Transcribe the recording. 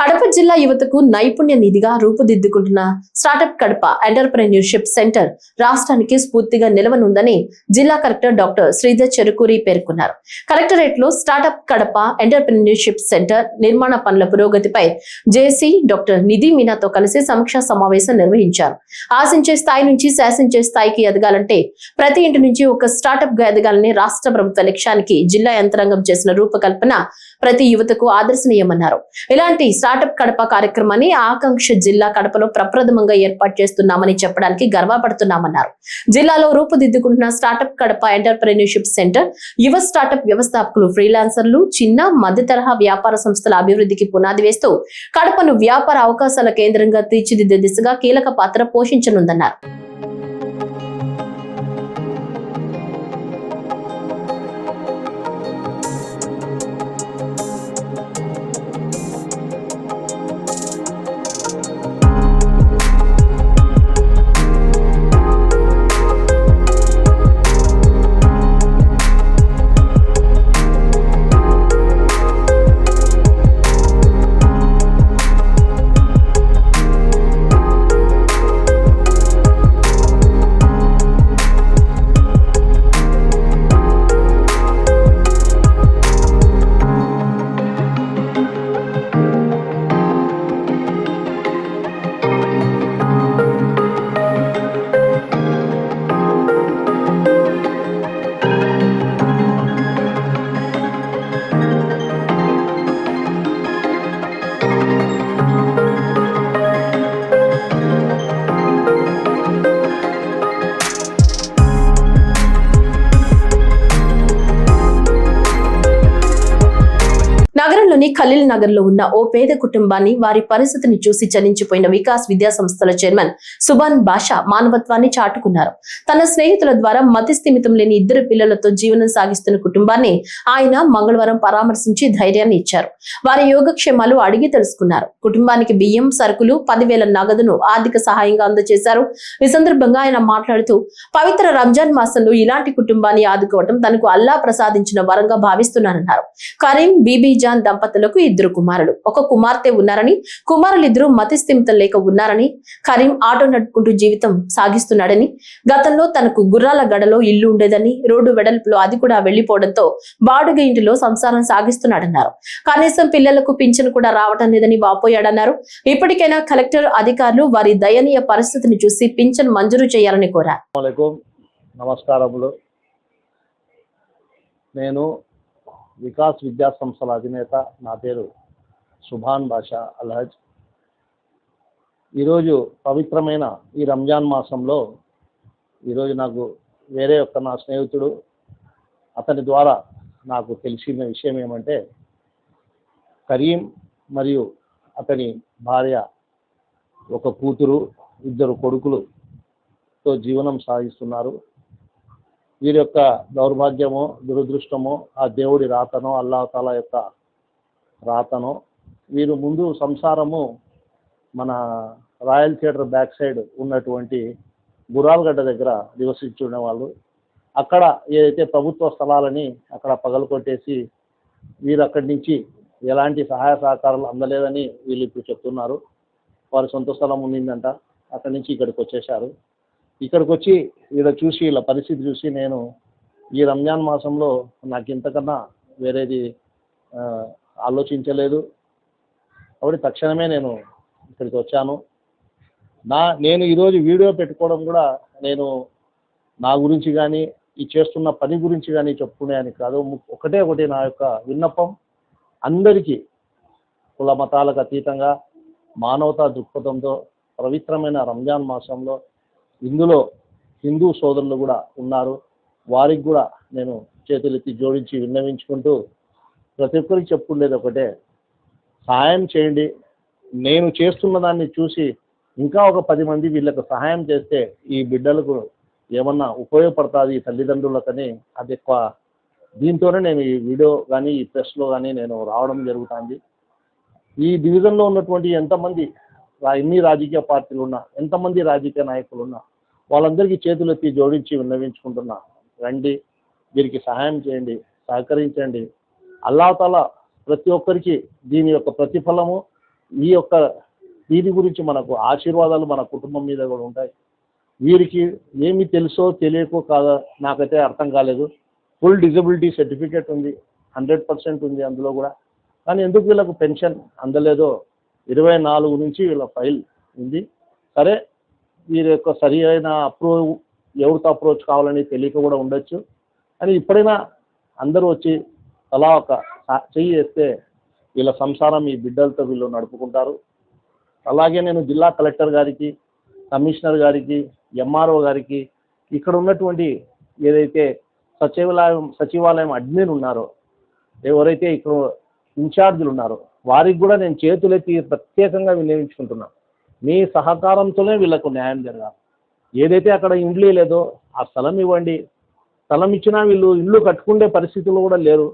కడప జిల్లా యువతకు నైపుణ్య నిధిగా రూపుదిద్దుకుంటున్న స్టార్టప్ కడప ఎంటర్‌ప్రెన్యూర్‌షిప్ సెంటర్ రాష్ట్రానికి స్ఫూర్తిగా నిలవనుందని జిల్లా కలెక్టర్ డాక్టర్ శ్రీధర్ చెరుకూరి పేర్కొన్నారు. కలెక్టరేట్ లో స్టార్టప్ కడప ఎంటర్‌ప్రెన్యూర్‌షిప్ సెంటర్ నిర్మాణ పనుల పురోగతిపై జేసీ డాక్టర్ నిధి మీనాతో కలిసి సమీక్షా సమావేశం నిర్వహించారు. ఆశించే స్థాయి నుంచి శాసించే స్థాయికి ఎదగాలంటే ప్రతి ఇంటి నుంచి ఒక స్టార్టప్ గా ఎదగాలని రాష్ట్ర ప్రభుత్వ లక్ష్యానికి జిల్లా యంత్రాంగం చేసిన రూపకల్పన ప్రతి యువతకు ఆదర్శనీయమన్నారు. ఇలాంటి స్టార్టప్ కడప కార్యక్రమాన్ని ఆకాంక్ష జిల్లా కడపలో ప్రప్రథమంగా ఏర్పాటు చేస్తున్నామని చెప్పడానికి గర్వపడుతున్నామన్నారు. జిల్లాలో రూపుదిద్దుకుంటున్న స్టార్టప్ కడప ఎంటర్‌ప్రెన్యూర్‌షిప్ సెంటర్ యువ స్టార్టప్ వ్యవస్థాపకులు, ఫ్రీలాన్సర్లు, చిన్న మధ్య తరహా వ్యాపార సంస్థల అభివృద్ధికి పునాది వేస్తూ కడపను వ్యాపార అవకాశాల కేంద్రంగా తీర్చిదిద్దే దిశగా కీలక పాత్ర పోషించనుందన్నారు. నగరంలోని ఖలీల్ నగర్ లో ఉన్న ఓ పేద కుటుంబాన్ని, వారి పరిస్థితిని చూసి చలించిపోయిన వికాస్ విద్యా సంస్థల చైర్మన్ సుభాన్ బాషా మానవత్వాన్ని చాటుకున్నారు. తన స్నేహితుల ద్వారా మతి స్థిమితం లేని 2 పిల్లలతో జీవనం సాగిస్తున్న కుటుంబాన్ని ఆయన మంగళవారం పరామర్శించి ధైర్యాన్ని ఇచ్చారు. వారి యోగక్షేమాలు అడిగి తెలుసుకున్నారు. కుటుంబానికి బియ్యం, సరుకులు, 10,000 నగదును ఆర్థిక సహాయంగా అందజేశారు. ఈ సందర్భంగా ఆయన మాట్లాడుతూ, పవిత్ర రంజాన్ మాసంలో ఇలాంటి కుటుంబాన్ని ఆదుకోవడం తనకు అల్లా ప్రసాదించిన వరంగా భావిస్తున్నానన్నారు. కరీం, బీబీ జాన్ దంపతులకు 2 కుమారులు, 1 కుమార్తె ఉన్నారని, కుమారులిద్దరూ మతిస్థిమితం లేక ఉన్నారని, కరీం ఆటో నడుపుకుంటూ జీవితం సాగిస్తున్నాడని, గతంలో తనకు గుర్రాల గడలో ఇల్లు ఉండేదని, రోడ్డు వెడల్పులో అది కూడా వెళ్లిపోవడంతో బాడుగ ఇంటిలో సంసారం సాగిస్తున్నాడన్నారు. కనీసం పిల్లలకు పింఛను కూడా రావటం లేదని వాపోయాడన్నారు. ఇప్పటికైనా కలెక్టర్, అధికారులు వారి దయనీయ పరిస్థితిని చూసి పింఛను మంజూరు చేయాలని కోరారు. నమస్కారములు. నేను వికాస్ విద్యా సంస్థల అధినేత. నా పేరు సుభాన్ బాషా అల్హజ్. ఈరోజు పవిత్రమైన ఈ రంజాన్ మాసంలో ఈరోజు నాకు వేరే నా స్నేహితుడు, అతని ద్వారా నాకు తెలిసిన విషయం ఏమంటే, కరీం మరియు అతని భార్య, 1 కూతురు, 2 కొడుకులతో జీవనం సాగిస్తున్నారు. వీరి యొక్క దౌర్భాగ్యమో, దురదృష్టమో, ఆ దేవుడి రాతనో, అల్లాహ్ తాలా యొక్క రాతనో. వీరు ముందు సంసారము మన రాయల్ థియేటర్ బ్యాక్ సైడ్ ఉన్నటువంటి గురాల్గడ్డ దగ్గర నివసించుకునే వాళ్ళు. అక్కడ ఏదైతే ప్రభుత్వ స్థలాలని అక్కడ పగలకొట్టేసి వీరు అక్కడి నుంచి ఎలాంటి సహాయ సహకారాలు అందలేదని వీళ్ళు ఇప్పుడు చెప్తున్నారు. వారి సొంత స్థలం ఉండిందంట, అక్కడి నుంచి ఇక్కడికి వచ్చేసారు. ఇక్కడికి వచ్చి వీళ్ళ పరిస్థితి చూసి నేను ఈ రంజాన్ మాసంలో నాకు ఇంతకన్నా వేరేది ఆలోచించలేదు. కాబట్టి తక్షణమే నేను ఇక్కడికి వచ్చాను. నేను ఈరోజు వీడియో పెట్టుకోవడం కూడా నేను నా గురించి కానీ, ఈ చేస్తున్న పని గురించి కానీ చెప్పుకునేది కాదు. ఒకటే నా యొక్క విన్నపం, అందరికీ కుల మతాలకు అతీతంగా మానవతా దృక్పథంతో పవిత్రమైన రంజాన్ మాసంలో ఇందులో హిందూ సోదరులు కూడా ఉన్నారు. వారికి కూడా నేను చేతులెత్తి జోడించి విన్నవించుకుంటూ ప్రతి ఒక్కరికి చెప్పుకునేది ఒకటే, సహాయం చేయండి. నేను చేస్తున్న దాన్ని చూసి ఇంకా ఒక 10 మంది వీళ్ళకు సహాయం చేస్తే ఈ బిడ్డలకు ఏమన్నా ఉపయోగపడుతుంది, ఈ తల్లిదండ్రులకని అది ఎక్కువ. దీంతోనే నేను ఈ వీడియో కానీ, ఈ ప్రెస్లో కానీ నేను రావడం జరుగుతుంది. ఈ డివిజన్లో ఉన్నటువంటి ఎంతమంది ఎన్ని రాజకీయ పార్టీలు ఉన్నా, ఎంతమంది రాజకీయ నాయకులు ఉన్నా, వాళ్ళందరికీ చేతులెత్తి జోడించి విన్నవించుకుంటున్నా, రండి, వీరికి సహాయం చేయండి, సహకరించండి. అల్లాహ్ తాలా ప్రతి ఒక్కరికి దీని యొక్క ప్రతిఫలము దీని గురించి మనకు ఆశీర్వాదాలు మన కుటుంబం మీద కూడా ఉంటాయి. వీరికి ఏమి తెలుసో తెలియకో కాదో నాకైతే అర్థం కాలేదు. ఫుల్ డిజబిలిటీ సర్టిఫికేట్ ఉంది, 100% ఉంది అందులో కూడా. కానీ ఎందుకు వీళ్ళకు పెన్షన్ అందలేదో 24 నుంచి వీళ్ళ ఫైల్ ఉంది. సరే, వీరి యొక్క సరి అయిన ఎవరితో అప్రోచ్ కావాలని తెలియక కూడా ఉండొచ్చు. కానీ ఇప్పుడైనా అందరూ వచ్చి తలా ఒక చెయ్యి వేస్తే వీళ్ళ సంసారం ఈ బిడ్డలతో వీళ్ళు నడుపుకుంటారు. అలాగే నేను జిల్లా కలెక్టర్ గారికి, కమిషనర్ గారికి, ఎంఆర్ఓ గారికి, ఇక్కడ ఉన్నటువంటి ఏదైతే సచివాలయం అడ్మిన్ ఉన్నారో, ఎవరైతే ఇక్కడ ఇన్ఛార్జీలు ఉన్నారో వారికి కూడా నేను చేతులెత్తి ప్రత్యేకంగా వినియోగించుకుంటున్నాను. మీ సహకారంతోనే వీళ్ళకు న్యాయం జరగాలి. ఏదైతే అక్కడ ఇండ్లు లేదో ఆ స్థలం ఇవ్వండి. స్థలం ఇచ్చినా వీళ్ళు ఇల్లు కట్టుకునే పరిస్థితుల్లో కూడా లేరు.